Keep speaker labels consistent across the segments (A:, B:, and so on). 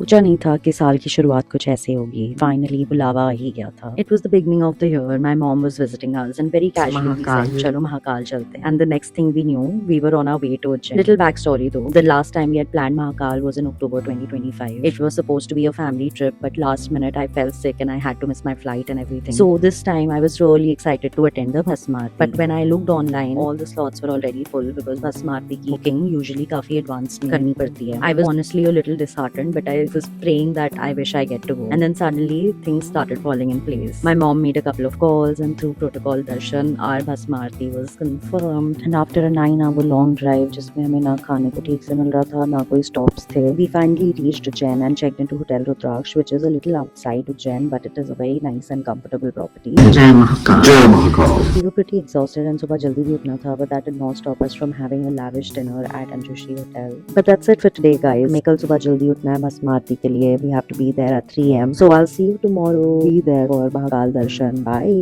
A: सोचा नहीं था कि साल की शुरुआत कुछ ऐसे होगी। फाइनली बुलावा आ ही गया था। It was the beginning of the year. My mom was visiting us and very casually we said, "चलो महाकाल चलते हैं." And the next thing we knew, we were on our way to Ujjain. Little backstory though, the last time we had planned Mahakal was in October 2025. It was supposed to be a family trip, but last minute I fell sick and I had to miss my flight and everything. So this time I was really excited to attend the Bhasmarti. But when I looked online, all the slots were already full because Bhasmarti की booking usually काफी advance में करनी पड़ती है. I was honestly a little disheartened, but I was praying that I wish I get to go. And then suddenly things started falling in place. My mom made a couple of calls and through protocol darshan, our Bhasmarti was confirmed. And after a 9-hour long drive, जिसमें हमें ना खाने को ठीक से मिल रहा था, ना कोई stops थे, we finally reached Ujjain and checked into Hotel Rudraksh, which is a little outside Ujjain, but it is a very nice and comfortable property.
B: जय महाकाल। जय Mahakal.
A: We were pretty exhausted and सुबह जल्दी भी उठना था, but that did not stop us from having a lavish dinner at Anjushi Hotel. But that's it for today, guys. हमें कल सुबह जल्दी उठना है Bhasmarti के लिए. We have to be there at 3 a.m. So I'll see you tomorrow. Be there for Mahakal Darshan. Bye.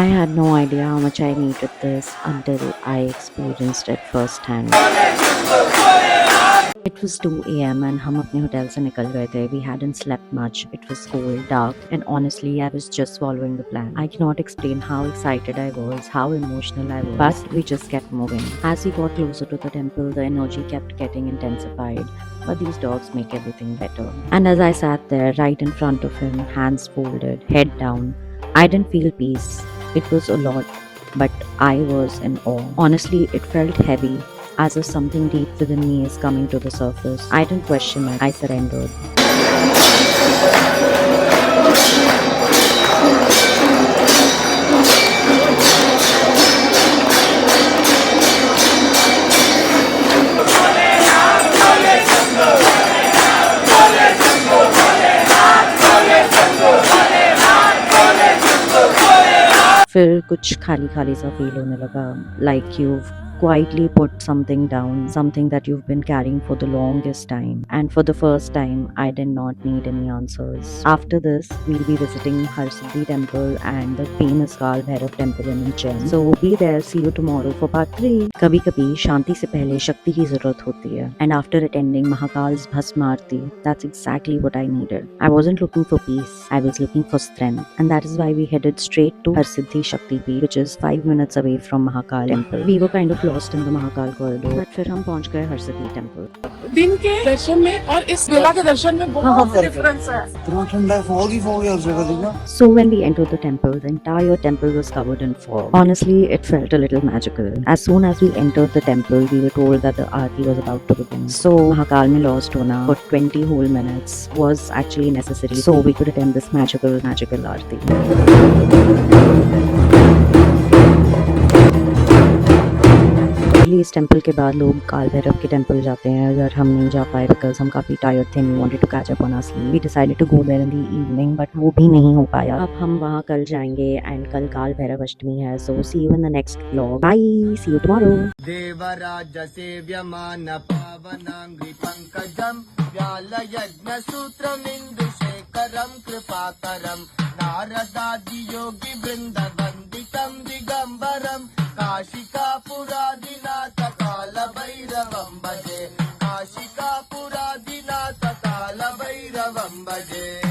A: I had no idea how much I needed this until I experienced it firsthand. It was 2 a.m. and हम अपने hotel से निकल गए थे. We hadn't slept much. It was cold, dark, and honestly, I was just following the plan. I cannot explain how excited I was, how emotional I was, but we just kept moving. As we got closer to the temple, the energy kept getting intensified. But these dogs make everything better. And as I sat there, right in front of him, hands folded, head down, I didn't feel peace. It was a lot, but I was in awe. Honestly, it felt heavy, as if something deep within me is coming to the surface. I didn't question it, I surrendered. फिर कुछ खाली खाली सा feel होने लगा, like you've quietly put something down, something that you've been carrying for the longest time. And for the first time, I did not need any answers. After this, we'll be visiting Harsiddhi temple and the famous Kal Bhairav temple in Ujjain. So be there, see you tomorrow for part 3. कभी कभी शांति से पहले शक्ति की जरूरत होती है. And after attending Mahakal's Bhasmarti, that's exactly what I needed. I wasn't looking for peace, I was looking for strength. And that is why we headed straight to Harsiddhi Shakti Peeth, which is 5 minutes away from Mahakal temple. We were kind of lost in the Mahakal corridor, but फिर हम पहुंच गए Harsiddhi temple.
C: दिन के दर्शन में और इस बेला के दर्शन में बहुत डिफरेंस है.
B: इतना ठंडा है, फॉग ही फॉग है हर जगह देखना.
A: So when we entered the temple, the entire temple was covered in fog. Honestly, it felt a little magical. As soon as we entered the temple, we were told that the aarti was about to begin. So Mahakal में lost होना for 20 whole minutes was actually necessary, so we could attend this magical aarti. इस temple के बाद लोग काल भैरव के temple जाते हैं. अगर हम नहीं जा पाए बिकॉज हम काफ़ी टायर्ड थे, we wanted to catch up on our sleep. We decided to go there in the evening, but वो भी नहीं हो पाया. अब हम वहाँ कल जाएंगे एंड कल काल भैरव अष्टमी है. So see you in the next vlog. Bye, see you tomorrow.
D: देवराज सेव्यमान पावनांग्रि पंकजम व्याल यज्ञ सूत्रमिन्दुशेखरं कृपाकरं नारदादि योगी वृंद वंदितं दिगंबरं काशिकापुरादिनाथ काल भैरवं भजे. काशिकापुरादिनाथ काल भैरवं भजे.